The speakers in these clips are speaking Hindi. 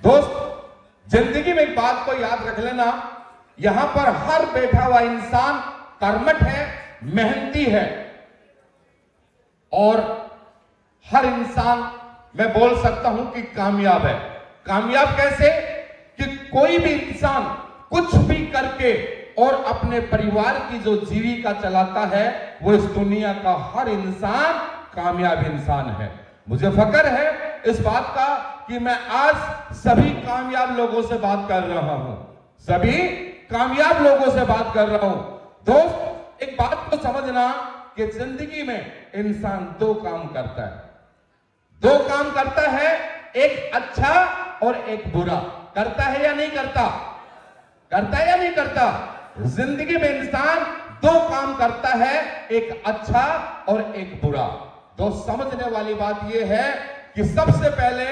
दोस्त जिंदगी में एक बात को याद रख लेना, यहां पर हर बैठा हुआ इंसान कर्मठ है, मेहनती है, और हर इंसान मैं बोल सकता हूं कि कामयाब है। कामयाब कैसे? कि कोई भी इंसान कुछ भी करके और अपने परिवार की जो जीविका चलाता है, वो इस दुनिया का हर इंसान कामयाब इंसान है। मुझे फख्र है इस बात का कि मैं आज सभी कामयाब लोगों से बात कर रहा हूं, सभी कामयाब लोगों से बात कर रहा हूं। दोस्त एक बात को समझना कि जिंदगी में इंसान दो काम करता है, दो काम करता है, एक अच्छा और एक बुरा। करता है या नहीं करता? करता है या नहीं करता? जिंदगी में इंसान दो काम करता है, एक अच्छा और एक बुरा। तो समझने वाली बात यह है कि सबसे पहले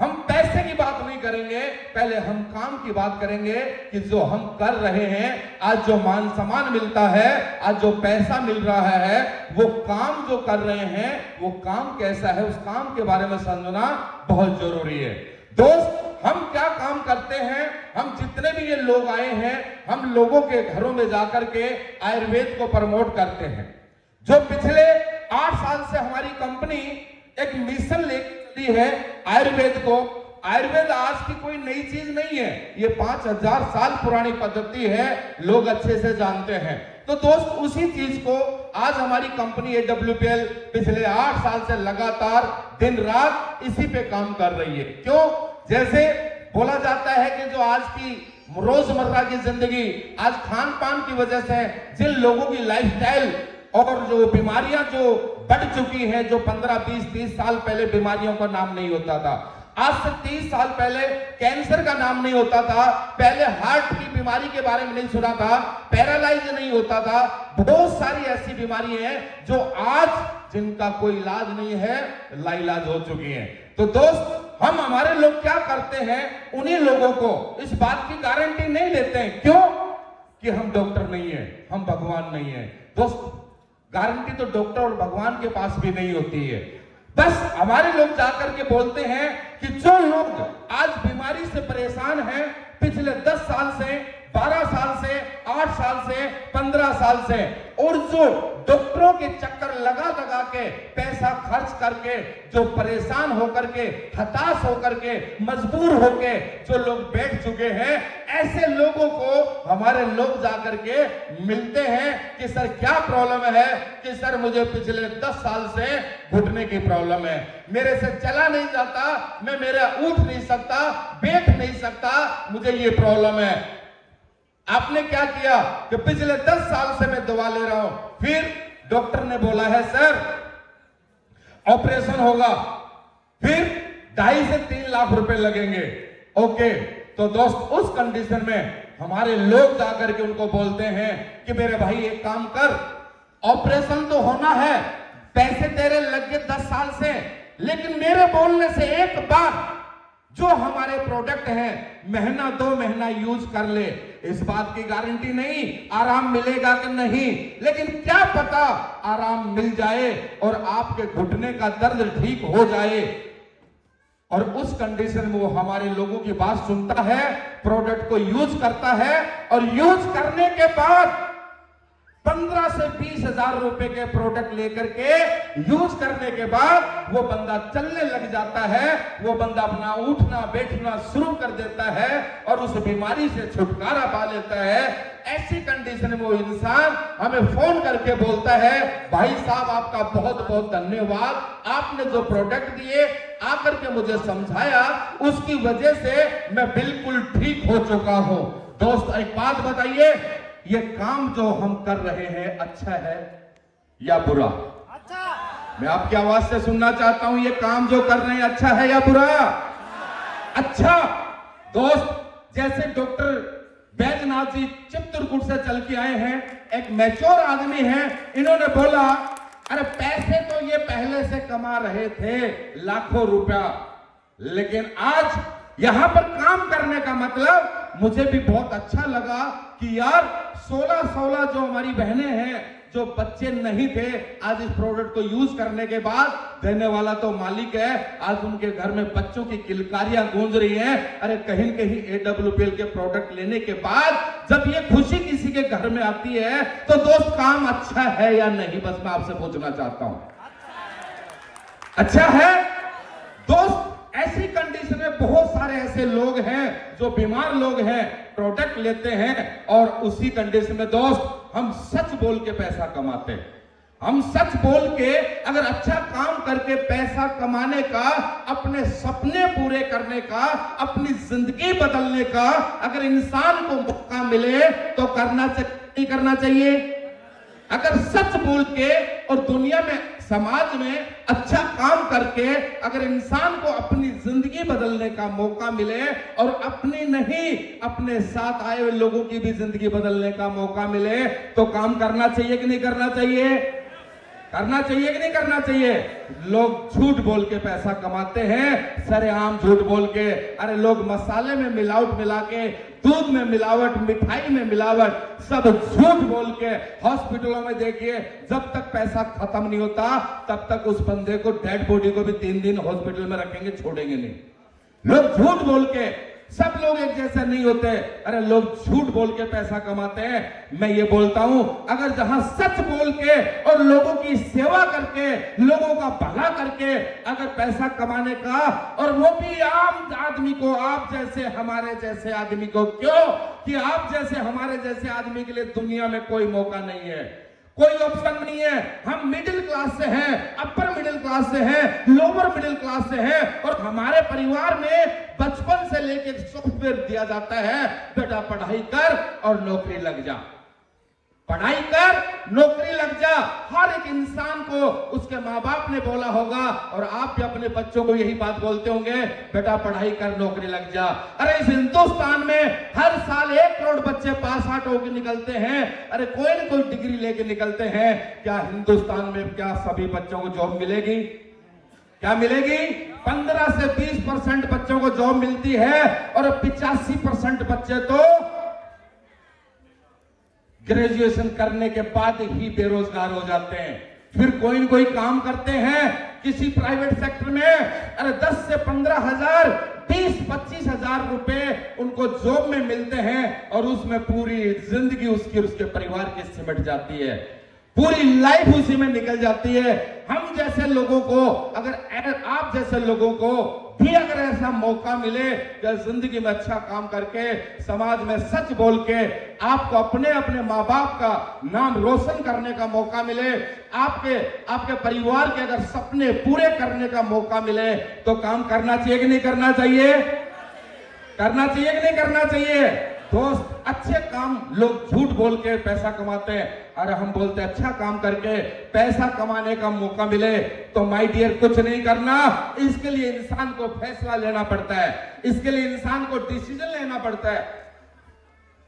हम पैसे की बात नहीं करेंगे, पहले हम काम की बात करेंगे कि जो हम कर रहे हैं, आज जो मान सम्मान मिलता है, आज जो पैसा मिल रहा है, वो काम जो कर रहे हैं वो काम कैसा है, उस काम के बारे में समझना बहुत जरूरी है। दोस्त हम क्या काम करते हैं, हम जितने भी ये लोग आए हैं, हम लोगों के घरों में जाकर के आयुर्वेद को प्रमोट करते हैं। जो पिछले 8 साल से हमारी कंपनी एक मिशन लेकर चली है आयुर्वेद को। आयुर्वेद आज की कोई नई चीज नहीं है, ये 5000 साल पुरानी पद्धति है, लोग अच्छे से जानते हैं। तो दोस्त उसी चीज को आज हमारी कंपनी AWPL पिछले 8 साल से लगातार दिन रात इसी पे काम कर रही है। क्यों? जैसे बोला जाता है कि जो आज की रोजमर्रा की जिंदगी, आज खान पान की वजह से जिन लोगों की लाइफस्टाइल और जो बीमारियां जो बढ़ चुकी हैं, जो 15, 20, 30 साल पहले बीमारियों का नाम नहीं होता था, आज से 30 साल पहले कैंसर का नाम नहीं होता था, पहले हार्ट की बीमारी के बारे में नहीं सुना था, पैरालाइज नहीं होता था, बहुत सारी ऐसी बीमारी हैं जो आज जिनका कोई इलाज नहीं है, लाइलाज हो चुकी हैं। तो दोस्त हम हमारे लोग क्या करते हैं, उन्हीं लोगों को इस बात की गारंटी नहीं लेते हैं। क्यों? कि हम डॉक्टर नहीं है, हम भगवान नहीं है। दोस्त गारंटी तो डॉक्टर और भगवान के पास भी नहीं होती है। बस हमारे लोग जाकर के बोलते हैं कि जो लोग आज बीमारी से परेशान हैं, पिछले 10 साल से, 12 साल से, 8 साल से, 15 साल से, और जो डॉक्टरों के चक्कर लगा लगा के पैसा खर्च करके जो परेशान होकर के, हताश होकर के, मजबूर होके जो लोग बैठ चुके हैं, ऐसे लोगों को हमारे लोग जाकर के मिलते हैं कि सर क्या प्रॉब्लम है? कि सर मुझे पिछले 10 साल से घुटने की प्रॉब्लम है, मेरे से चला नहीं जाता, मैं मेरा उठ नहीं सकता, बैठ नहीं सकता, मुझे ये प्रॉब्लम है। आपने क्या किया कि पिछले 10 साल से मैं दवा ले रहा हूं, फिर डॉक्टर ने बोला है सर ऑपरेशन होगा, फिर 2.5 से 3 लाख रुपए लगेंगे। ओके, तो दोस्त उस कंडीशन में हमारे लोग जाकर के उनको बोलते हैं कि मेरे भाई एक काम कर, ऑपरेशन तो होना है, पैसे तेरे लग गए 10 साल से, लेकिन मेरे बोलने से एक बार जो हमारे प्रोडक्ट हैं महीना 2 महीना यूज कर ले। इस बात की गारंटी नहीं आराम मिलेगा कि नहीं, लेकिन क्या पता आराम मिल जाए और आपके घुटने का दर्द ठीक हो जाए। और उस कंडीशन में वो हमारे लोगों की बात सुनता है, प्रोडक्ट को यूज करता है, और यूज करने के बाद 15 से 20 हजार रुपए के प्रोडक्ट लेकर के यूज करने के बाद वो बंदा चलने लग जाता है, वो बंदा अपना उठना बैठना शुरू कर देता है और उस बीमारी से छुटकारा पा लेता है। ऐसी कंडीशन में वो इंसान हमें फोन करके बोलता है, भाई साहब आपका बहुत बहुत धन्यवाद, आपने जो प्रोडक्ट दिए आकर के मुझे समझाया, उसकी वजह से मैं बिल्कुल ठीक हो चुका हूं। दोस्त एक बात बताइए, ये काम जो हम कर रहे हैं अच्छा है या बुरा? अच्छा। मैं आपकी आवाज से सुनना चाहता हूं, ये काम जो कर रहे हैं अच्छा है या बुरा? अच्छा। दोस्त जैसे डॉक्टर बैजनाथ जी चित्रकूट से चल के आए हैं, एक मैच्योर आदमी हैं, इन्होंने बोला अरे पैसे तो ये पहले से कमा रहे थे लाखों रुपया, लेकिन आज यहां पर काम करने का मतलब मुझे भी बहुत अच्छा लगा कि यार 16 जो हमारी बहनें हैं, जो बच्चे नहीं थे आज इस प्रोडक्ट को यूज करने के बाद देने वाला तो मालिक है। आज उनके घर में बच्चों की किलकारियां गूंज रही हैं। अरे कहीं न कहीं AWPL के प्रोडक्ट लेने के बाद जब ये खुशी किसी के घर में आती है तो दोस्त काम अच्छा है या नहीं, बस मैं आपसे पूछना चाहता हूं। अच्छा है दोस्त। ऐसी कंडीशन में बहुत सारे ऐसे लोग हैं जो बीमार लोग हैं, प्रोडक्ट लेते हैं और उसी कंडीशन में दोस्त हम सच बोल के पैसा कमाते हैं। हम सच बोल के अगर अच्छा काम करके पैसा कमाने का, अपने सपने पूरे करने का, अपनी जिंदगी बदलने का अगर इंसान को मौका मिले तो करना चाहिए। अगर सच बोल के और दुनिया में, समाज में अच्छा काम करके अगर इंसान को अपनी जिंदगी बदलने का मौका मिले और अपनी नहीं अपने साथ आए हुए लोगों की भी जिंदगी बदलने का मौका मिले तो काम करना चाहिए कि नहीं करना चाहिए? करना चाहिए कि नहीं करना चाहिए? लोग झूठ बोल के पैसा कमाते हैं, सरेआम झूठ बोल के। अरे लोग मसाले में मिलावट मिला के, दूध में मिलावट, मिठाई में मिलावट, सब झूठ बोल के हॉस्पिटलों में देखिए जब तक पैसा खत्म नहीं होता तब तक उस बंदे को, डेड बॉडी को भी 3 दिन हॉस्पिटल में रखेंगे, छोड़ेंगे नहीं। लोग झूठ बोल के, सब लोग एक जैसे नहीं होते। अरे लोग झूठ बोल के पैसा कमाते हैं। मैं ये बोलता हूं अगर जहां सच बोल के और लोगों की सेवा करके, लोगों का भला करके अगर पैसा कमाने का, और वो भी आम आदमी को, आप जैसे हमारे जैसे आदमी को, क्यों कि आप जैसे हमारे जैसे आदमी के लिए दुनिया में कोई मौका नहीं है, कोई ऑप्शन नहीं है। हम मिडिल क्लास से हैं, अपर मिडिल क्लास से हैं, लोअर मिडिल क्लास से हैं और हमारे परिवार में बचपन से लेकर सॉफ्टवेयर दिया जाता है, बेटा पढ़ाई कर और नौकरी लग जा, पढ़ाई कर नौकरी लग जा। हर एक इंसान को उसके माँ बाप ने बोला होगा और आप भी अपने बच्चों को यही बात बोलते होंगे, बेटा पढ़ाई कर नौकरी लग जा। अरे इस हिंदुस्तान में हर साल 1 करोड़ बच्चे पास आउट होकर निकलते हैं। अरे कोई न कोई डिग्री लेके निकलते हैं। क्या हिंदुस्तान में क्या सभी बच्चों को जॉब मिलेगी? क्या मिलेगी? 15 से 20% बच्चों को जॉब मिलती है और 85% बच्चे तो ग्रेजुएशन करने के बाद ही बेरोजगार हो जाते हैं। फिर कोई न कोई काम करते हैं किसी प्राइवेट सेक्टर में। अरे 10 से 15 हजार, 20-25 हजार रुपए उनको जॉब में मिलते हैं और उसमें पूरी जिंदगी उसकी और उसके परिवार की सिमट जाती है, पूरी लाइफ उसी में निकल जाती है। हम जैसे लोगों को अगर आप जैसे लोगों को भी अगर ऐसा मौका मिले कि जिंदगी में अच्छा काम करके समाज में सच बोल के आपको अपने अपने माँ बाप का नाम रोशन करने का मौका मिले, आपके परिवार के अगर सपने पूरे करने का मौका मिले तो काम करना चाहिए कि नहीं करना चाहिए? करना चाहिए कि नहीं करना चाहिए? दोस्त अच्छे काम लोग झूठ बोल के पैसा कमाते हैं। अरे हम बोलते हैं अच्छा काम करके पैसा कमाने का मौका मिले तो माय डियर कुछ नहीं करना। इसके लिए इंसान को फैसला लेना पड़ता है, इसके लिए इंसान को डिसीजन लेना पड़ता है,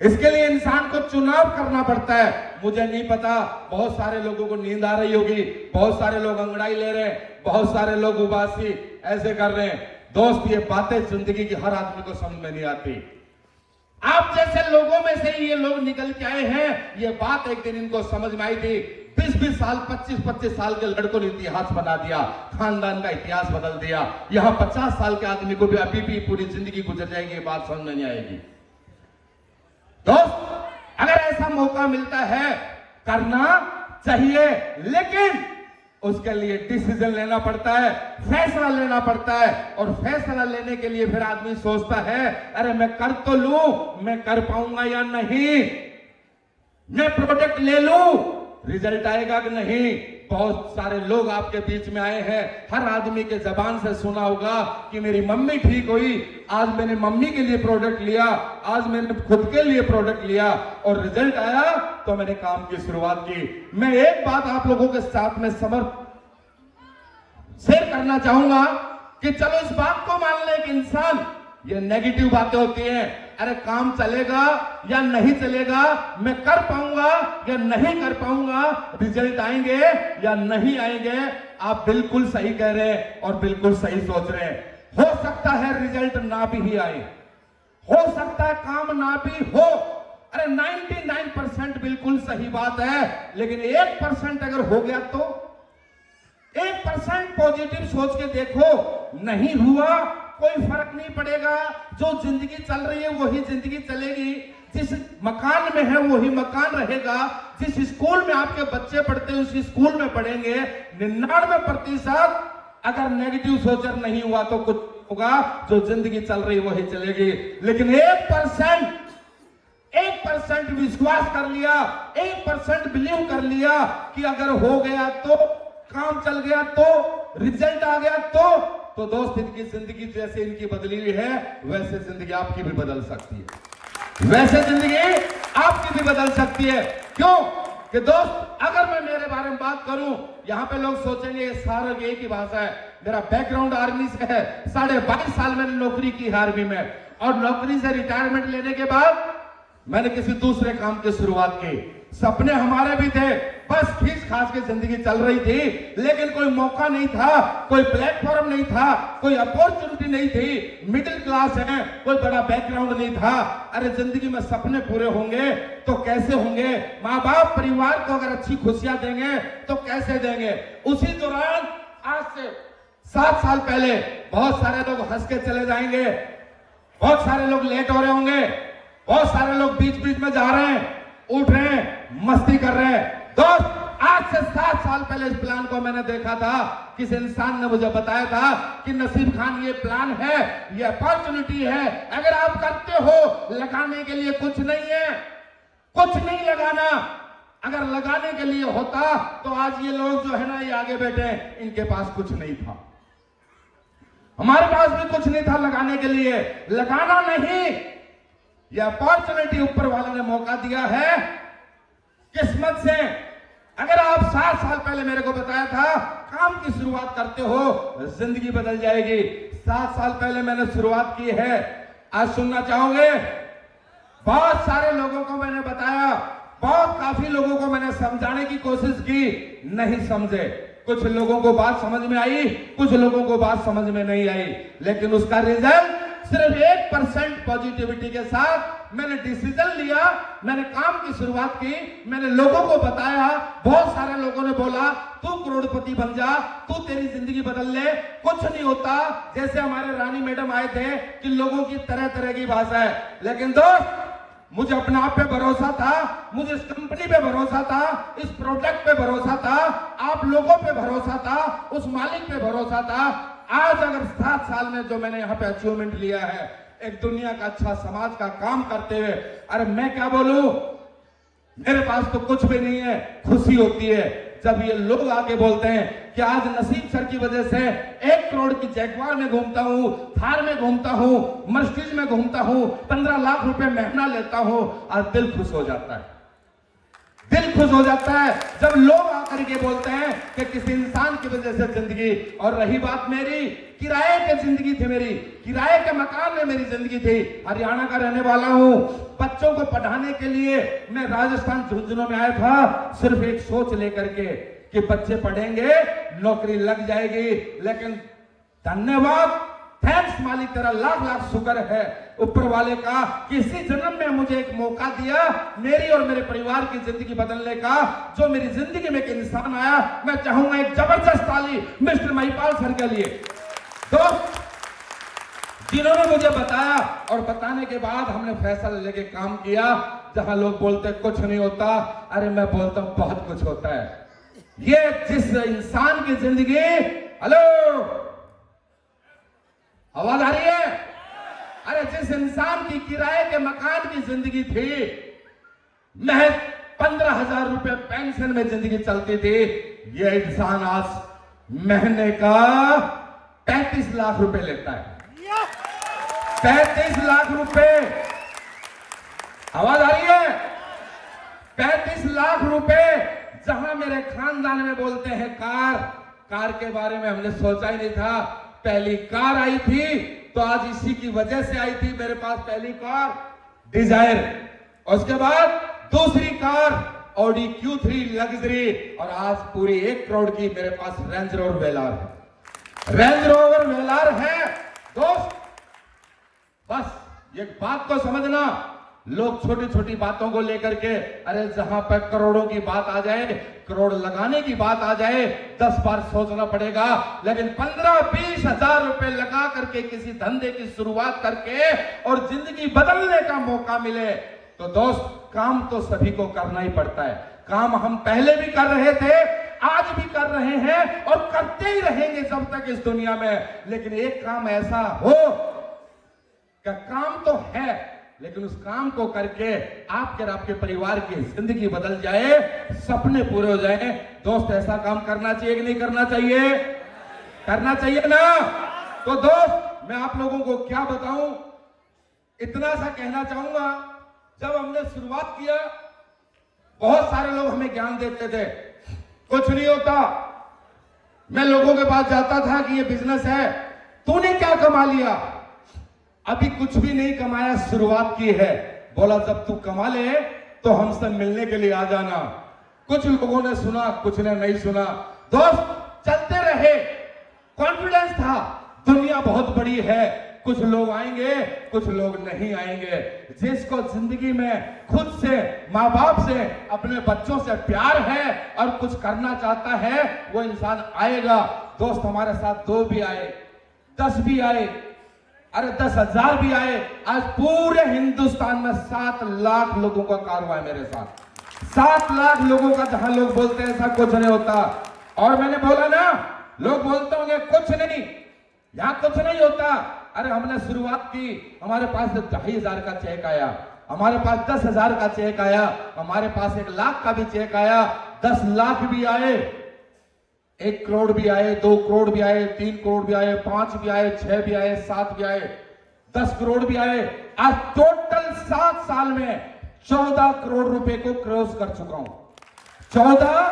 इसके लिए इंसान को चुनाव करना पड़ता है। मुझे नहीं पता, बहुत सारे लोगों को नींद आ रही होगी, बहुत सारे लोग अंगड़ाई ले रहे हैं, बहुत सारे लोग उबासी ऐसे कर रहे हैं। दोस्त ये बातें जिंदगी की हर आदमी को समझ में नहीं आती। आप जैसे लोगों में से ये लोग निकल के आए हैं। ये बात एक दिन इनको समझ में आई थी। 20-20 साल, 25-25 साल के लड़कों ने इतिहास बना दिया, खानदान का इतिहास बदल दिया। यहां 50 साल के आदमी को भी अभी भी पूरी जिंदगी गुजर जाएगी, ये बात समझ में नहीं आएगी। दोस्त अगर ऐसा मौका मिलता है करना चाहिए, लेकिन उसके लिए डिसीजन लेना पड़ता है, फैसला लेना पड़ता है। और फैसला लेने के लिए फिर आदमी सोचता है अरे मैं कर तो लूं, मैं कर पाऊंगा या नहीं, मैं प्रोडक्ट ले लूं, रिजल्ट आएगा कि नहीं। बहुत सारे लोग आपके बीच में आए हैं, हर आदमी के जबान से सुना होगा कि मेरी मम्मी ठीक हुई, आज मैंने मम्मी के लिए प्रोडक्ट लिया, आज मैंने खुद के लिए प्रोडक्ट लिया और रिजल्ट आया तो मैंने काम की शुरुआत की। मैं एक बात आप लोगों के साथ में शेयर करना चाहूंगा कि चलो इस बात को मान ले कि इंसान, ये नेगेटिव बातें होती हैं, अरे काम चलेगा या नहीं चलेगा, मैं कर पाऊंगा या नहीं कर पाऊंगा, रिजल्ट आएंगे या नहीं आएंगे। आप बिल्कुल सही कह रहे हैं और बिल्कुल सही सोच रहे हैं। हो सकता है रिजल्ट ना भी ही आए, हो सकता है काम ना भी हो। अरे 99% बिल्कुल सही बात है, लेकिन 1% अगर हो गया तो 1% पॉजिटिव सोच के देखो, नहीं हुआ कोई फर्क नहीं पड़ेगा। जो जिंदगी चल रही है वही जिंदगी चलेगी, जिस मकान में है वही मकान रहेगा, जिस स्कूल में आपके बच्चे पढ़ते हैं उसी स्कूल में पढ़ेंगे। 99% अगर नेगेटिव सोचर नहीं हुआ तो कुछ होगा, जो जिंदगी चल रही वही चलेगी। लेकिन 1% विश्वास कर लिया, 1% बिलीव कर लिया कि अगर हो गया तो, काम चल गया तो, रिजल्ट आ गया तो दोस्त इनकी जिंदगी जैसे इनकी बदली हुई है वैसे जिंदगी आपकी भी बदल सकती है, वैसे जिंदगी आपकी भी बदल सकती है। क्यों कि दोस्त अगर मैं मेरे बारे में बात करूं, यहां पे लोग सोचेंगे ये सारा एक ही भाषा है। मेरा बैकग्राउंड आर्मी से है, 22.5 साल मैंने नौकरी की आर्मी में, और नौकरी से रिटायरमेंट लेने के बाद मैंने किसी दूसरे काम की शुरुआत की। सपने हमारे भी थे, बस खींच खाच के जिंदगी चल रही थी, लेकिन कोई मौका नहीं था, कोई प्लेटफॉर्म नहीं था, कोई अपॉर्चुनिटी नहीं थी। मिडिल क्लास है, कोई बड़ा बैकग्राउंड नहीं था। अरे जिंदगी में सपने पूरे होंगे तो कैसे होंगे? माँ बाप परिवार को अगर अच्छी खुशियां देंगे तो कैसे देंगे? उसी दौरान आज से 7 साल पहले बहुत सारे लोग हंस के चले जाएंगे, बहुत सारे लोग लेट हो रहे होंगे, बहुत सारे लोग बीच बीच में जा रहे हैं, उठ रहे हैं, मस्ती कर रहे हैं। दोस्त आज से 7 साल पहले इस प्लान को मैंने देखा था, किसी इंसान ने मुझे बताया था कि नसीब खान ये प्लान है, ये अपॉर्चुनिटी है, अगर आप करते हो, लगाने के लिए कुछ नहीं है, कुछ नहीं लगाना। अगर लगाने के लिए होता तो आज ये लोग जो है ना ये आगे बैठे, इनके पास कुछ नहीं था, हमारे पास भी कुछ नहीं था लगाने के लिए। लगाना नहीं, ये अपॉर्चुनिटी ऊपर वाले ने मौका दिया है किस्मत से। अगर आप 7 साल पहले मेरे को बताया था काम की शुरुआत करते हो जिंदगी बदल जाएगी, 7 साल पहले मैंने शुरुआत की है। आज सुनना चाहोगे? बहुत सारे लोगों को मैंने बताया, बहुत काफी लोगों को मैंने समझाने की कोशिश की, नहीं समझे। कुछ लोगों को बात समझ में आई, कुछ लोगों को बात समझ में नहीं आई, लेकिन उसका रिजल्ट सिर्फ 1% पॉजिटिविटी के साथ मैंने डिसीजन लिया, मैंने काम की शुरुआत की, मैंने लोगों को बताया। बहुत सारे लोगों ने बोला तू करोड़पति बन जा, तू तेरी जिंदगी बदल ले। कुछ नहीं होता, जैसे हमारे रानी मैडम आए थे कि लोगों की तरह तरह की भाषा है, लेकिन दोस्त मुझे अपने आप पे भरोसा था, मुझे इस कंपनी पे भरोसा था, इस प्रोडक्ट पे भरोसा था, आप लोगों पे भरोसा था, उस मालिक पे भरोसा था। आज अगर 7 साल में जो मैंने यहाँ पे अचीवमेंट लिया है, एक दुनिया का अच्छा समाज का काम करते हुए, अरे मैं क्या बोलूं, मेरे पास तो कुछ भी नहीं है। खुशी होती है जब ये लोग आके बोलते हैं कि आज नसीब सर की वजह से 1 करोड़ की जैगवार में घूमता हूं, थार में घूमता हूं, मर्सिडीज में घूमता हूं, 15 लाख रुपए महीना लेता हूं। आज दिल खुश हो जाता है, दिल खुश हो जाता है जब लोग आकर के बोलते हैं कि किसी इंसान की वजह से जिंदगी। और रही बात मेरी, किराए की जिंदगी थी मेरी, किराए के मकान में मेरी जिंदगी थी। हरियाणा का रहने वाला हूं, बच्चों को पढ़ाने के लिए मैं राजस्थान झुंझुनू में आया था, सिर्फ एक सोच लेकर के कि बच्चे पढ़ेंगे, नौकरी लग जाएगी। लेकिन धन्यवाद, थैंक्स मालिक तेरा, लाख लाख शुक्र है ऊपर वाले का कि इसी जन्म में मुझे एक मौका दिया मेरी और मेरे परिवार की जिंदगी बदलने का। जो मेरी जिंदगी में एक इंसान आया, मैं चाहूंगा एक जबरदस्त ताली मिस्टर महिपाल सर के लिए। दोस्त जिन्होंने मुझे बताया और बताने के बाद हमने फैसला लेके काम किया। जहां लोग बोलते कुछ नहीं होता, अरे मैं बोलता हूं बहुत कुछ होता है। ये जिस इंसान की जिंदगी, हेलो आवाज आ रही है? अरे जिस इंसान की किराए के मकान की जिंदगी थी, महज 15,000 रुपए पेंशन में जिंदगी चलती थी, ये इंसान आज महीने का 35 लाख रुपए लेता है। 35 लाख रुपए, आवाज आ रही है? 35 लाख रुपए। जहां मेरे खानदान में बोलते हैं कार के बारे में हमने सोचा ही नहीं था। पहली कार आई थी तो आज इसी की वजह से आई थी मेरे पास पहली कार डिजायर, और उसके बाद दूसरी कार ऑडी Q3 लग्जरी, और आज पूरी 1 करोड़ की मेरे पास रेंज रोवर वेलार है, रेंज रोवर वेलार है। दोस्त बस एक बात को समझना, लोग छोटी छोटी बातों को लेकर के, अरे जहां पर करोड़ों की बात आ जाए, करोड़ लगाने की बात आ जाए, 10 बार सोचना पड़ेगा। लेकिन 15-20 हजार रुपए लगा करके किसी धंधे की शुरुआत करके और जिंदगी बदलने का मौका मिले तो दोस्त, काम तो सभी को करना ही पड़ता है। काम हम पहले भी कर रहे थे, आज भी कर रहे हैं और करते ही रहेंगे जब तक इस दुनिया में। लेकिन एक काम ऐसा हो कि काम तो है, लेकिन उस काम को करके आपके और आपके परिवार की जिंदगी बदल जाए, सपने पूरे हो जाए। दोस्त, ऐसा काम करना चाहिए कि नहीं करना चाहिए? करना चाहिए ना। तो दोस्त, मैं आप लोगों को क्या बताऊं, इतना सा कहना चाहूंगा, जब हमने शुरुआत किया बहुत सारे लोग हमें ज्ञान देते थे, कुछ नहीं होता। मैं लोगों के पास जाता था कि ये बिजनेस है, तूने क्या कमा लिया? अभी कुछ भी नहीं कमाया, शुरुआत की है। बोला जब तू कमा ले तो हमसे मिलने के लिए आ जाना। कुछ लोगों ने सुना, कुछ ने नहीं सुना। दोस्त, चलते रहे, कॉन्फिडेंस था, दुनिया बहुत बड़ी है, कुछ लोग आएंगे, कुछ लोग नहीं आएंगे। जिसको जिंदगी में खुद से, माँ बाप से, अपने बच्चों से प्यार है और कुछ करना चाहता है, वो इंसान आएगा। दोस्त, हमारे साथ 2 भी आए, 10 भी आए, अरे 10,000 भी आए। आज पूरे हिंदुस्तान में 7 लाख लोगों का कारोबार है मेरे साथ। 7 लाख लोगों का, जहां लोग बोलते हैं ऐसा कुछ नहीं होता। और मैंने बोला ना, लोग बोलते होंगे कुछ नहीं, यहां कुछ नहीं होता। अरे हमने शुरुआत की, हमारे पास 2,500 का चेक आया, हमारे पास 10,000 का चेक आया, हमारे पास 1 लाख का भी चेक आया, 10 लाख भी आए, 1 करोड़ भी आए, 2 करोड़ भी आए, 3 करोड़ भी आए, 5 भी आए, 6 भी आए, 7 भी आए, 10 करोड़ भी आए। आज टोटल 7 साल में 14 करोड़ रुपए को क्रॉस कर चुका हूं। 14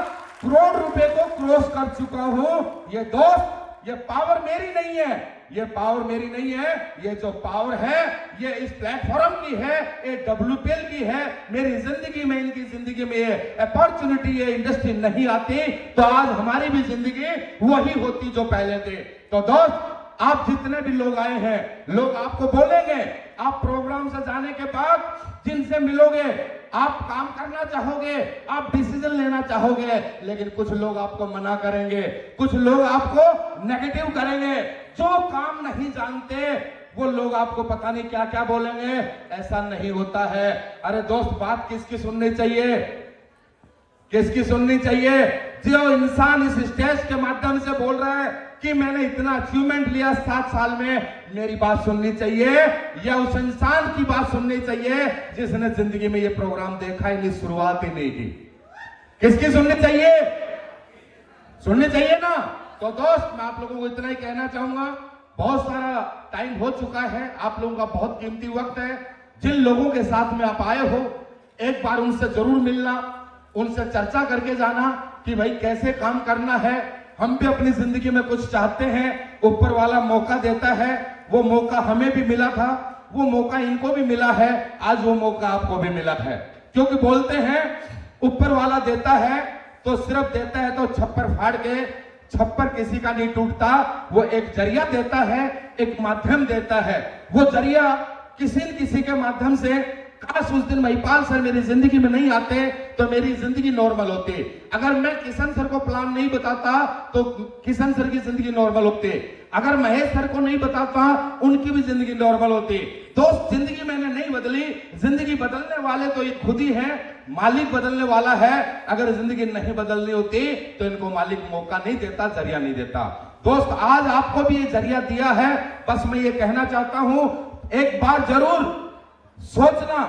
करोड़ रुपए को क्रॉस कर चुका हूं। ये दोस्त, ये पावर मेरी नहीं है, ये पावर मेरी नहीं है, ये जो पावर है ये इस प्लेटफॉर्म की है, ये WPL की है। मेरी जिंदगी में, इनकी जिंदगी में ये अपॉर्चुनिटी, ये इंडस्ट्री नहीं आती तो आज हमारी भी जिंदगी वही होती जो पहले थे। तो दोस्त, आप जितने भी लोग आए हैं, लोग आपको बोलेंगे, आप प्रोग्राम से जाने के बाद जिनसे मिलोगे, आप काम करना चाहोगे, आप डिसीजन लेना चाहोगे, लेकिन कुछ लोग आपको मना करेंगे, कुछ लोग आपको नेगेटिव करेंगे। जो काम नहीं जानते वो लोग आपको पता नहीं क्या क्या बोलेंगे। ऐसा नहीं होता है। अरे दोस्त, बात किसकी सुननी चाहिए? किसकी सुननी चाहिए? जो इंसान इस स्टेज के माध्यम से बोल रहा है कि मैंने इतना अचीवमेंट लिया 7 साल में, मेरी बात सुननी चाहिए, या उस इंसान की बात सुननी चाहिए जिसने जिंदगी में ये प्रोग्राम देखा ही नहीं, शुरुआत ही नहीं की? किसकी सुननी चाहिए? सुननी चाहिए ना। तो दोस्त, मैं आप लोगों को इतना ही कहना चाहूंगा, बहुत सारा टाइम हो चुका है, आप लोगों का बहुत कीमती वक्त है। जिन लोगों के साथ में आप आए हो, एक बार उनसे जरूर मिलना, उनसे चर्चा करके जाना कि भाई कैसे काम करना है। हम भी अपनी जिंदगी में कुछ चाहते हैं, ऊपर वाला मौका देता है, वो मौका हमें भी मिला था, वो मौका इनको भी मिला है, आज वो मौका आपको भी मिला है। क्योंकि बोलते हैं ऊपर वाला देता है तो सिर्फ देता है तो छप्पर फाड़ के, छप्पर किसी का नहीं टूटता, वो एक जरिया देता है, एक माध्यम देता है। वो जरिया किसी न किसी के माध्यम से, काश उस दिन महिपाल सर मेरी जिंदगी में नहीं आते तो मेरी जिंदगी नॉर्मल होती। अगर मैं किशन सर को प्लान नहीं बताता तो किशन सर की जिंदगी नॉर्मल होती। अगर महेश सर को नहीं बताता, उनकी भी जिंदगी नॉर्मल होती। दोस्त, जिंदगी मैंने नहीं बदली, जिंदगी बदलने वाले तो ये खुद ही है, मालिक बदलने वाला है। अगर जिंदगी नहीं बदलनी होती तो इनको मालिक मौका नहीं देता, जरिया नहीं देता। दोस्त, आज आपको भी ये जरिया दिया है। बस मैं ये कहना चाहता हूं, एक बार जरूर सोचना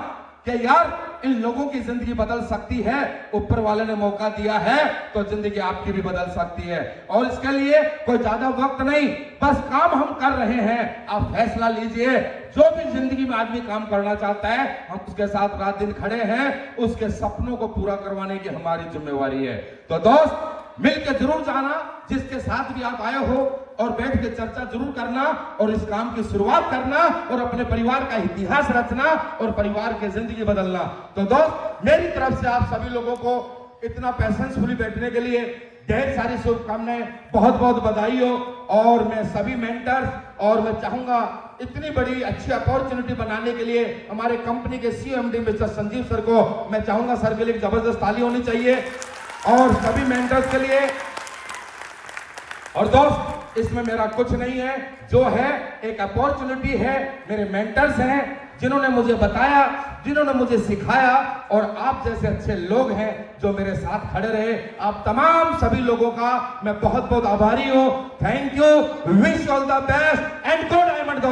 कि यार इन लोगों की जिंदगी बदल सकती है, ऊपर वाले ने मौका दिया है तो जिंदगी आपकी भी बदल सकती है। और इसके लिए कोई ज्यादा वक्त नहीं, बस काम हम कर रहे हैं, आप फैसला लीजिए। जो भी जिंदगी में आदमी काम करना चाहता है, हम उसके साथ रात दिन खड़े हैं, उसके सपनों को पूरा करवाने की हमारी जिम्मेवारी है। तो दोस्त, मिलकर जरूर जाना, जिसके साथ भी आप आए हो, और बैठ के चर्चा जरूर करना और इस काम की शुरुआत करना और अपने परिवार का इतिहास रचना और परिवार की जिंदगी बदलना। तो दोस्त, मेरी तरफ से आप सभी लोगों को इतना पैशंसफुली बैठने के लिए ढेर सारी शुभकामनाएं, बहुत बहुत बधाई हो। और मैं सभी मेंटर्स और मैं चाहूंगा इतनी बड़ी अच्छी अपॉर्चुनिटी बनाने के लिए हमारे कंपनी के CEO MD mister Sanjeev sir को मैं चाहूंगा, सर के लिए जबरदस्त ताली होनी चाहिए और सभी मेंटर्स के लिए। और दोस्त, इसमें मेरा कुछ नहीं है, जो है एक अपॉर्चुनिटी है, मेरे मेंटर्स हैं जिन्होंने मुझे बताया, जिन्होंने मुझे सिखाया, और आप जैसे अच्छे लोग हैं जो मेरे साथ खड़े रहे। आप तमाम सभी लोगों का मैं बहुत बहुत आभारी हूं। Thank you, wish all the best and go diamond.